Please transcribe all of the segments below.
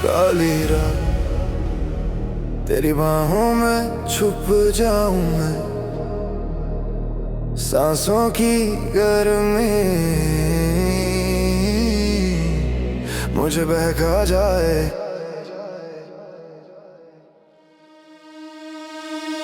काली रात तेरी बाहों में छुप जाऊं मैं, सांसों की गर्मी मुझे बहका जाए।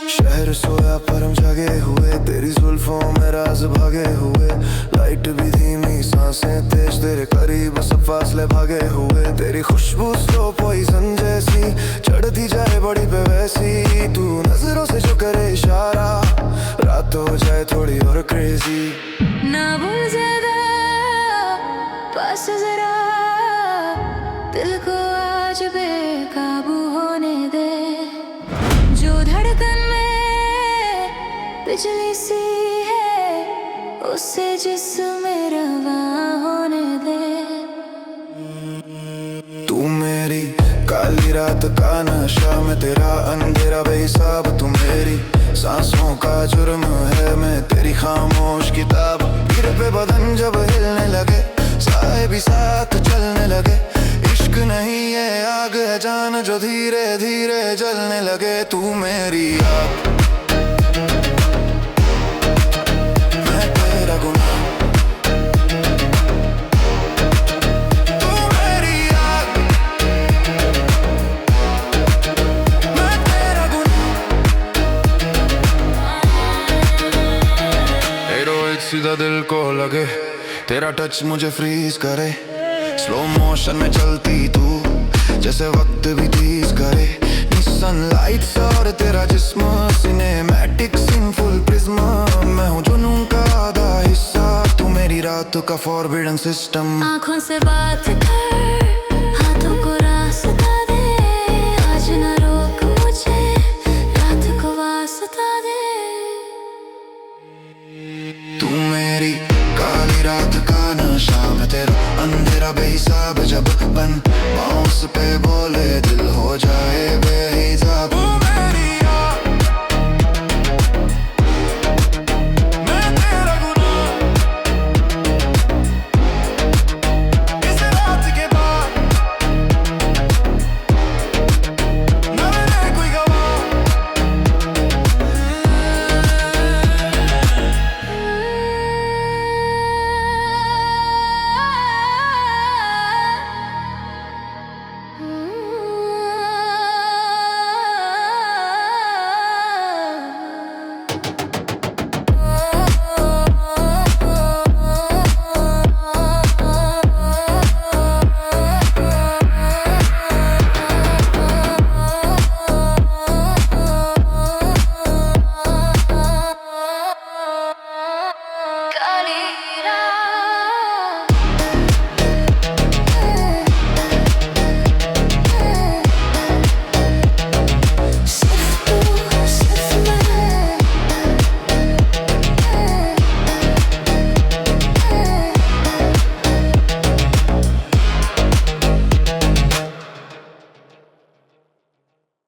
शहर सोया पर हम जगे हुए, तेरी जुल्फों में राज भागे हुए। लाइट भी धीमी सांसें तेज, तेरे करीब सब फासले भागे हुए। तेरी खुशबू स्लो पॉइजन जैसी चढ़ती जाए बड़ी पे वैसी। तू नजरों से जो करे इशारा, रात हो जाए थोड़ी और क्रेजी। ना बोल ज्यादा, पास जरा, दिल को आज बेकाबू होने दे। जो धड़कन में बिजली सी है, उससे जिस्म रवा होने दे। तू मेरी काली रात का नशा, मैं तेरा अंधेरा बेहिसाब। तू मेरी सांसों का जुर्म है, मैं तेरी खामोश किताब। गिर पे बदन जब हिलने लगे, साए भी साथ चलने लगे। इश्क नहीं है आग है जान, जो धीरे धीरे जलने लगे। तू मेरी आग, मैं तेरा गुनाह। तू मेरी आग, मैं तेरा गुनाह। हेरोइक सीधा दिल को लगे, तेरा टच मुझे फ्रीज करे। स्लो मोशन में चलती तू, जैसे वक्त भी तेज करे। सनलाइट और तेरा जिस्म सिनेमैटिक सीन फुल प्रिज्म। मैं हूँ जुनून का आधा हिस्सा, तू मेरी रात का फॉरबिडन सिस्टम। आँखों से बात कर, हाथों को रास्ता दे। आज न रोक मुझे, रात को वास्ता दे। तू मेरी काली रात का नशा, मैं तेरा अंधेरा बेहिसाब। जब बन बाउंस पे बोले, दिल हो जाए बेहिसाब।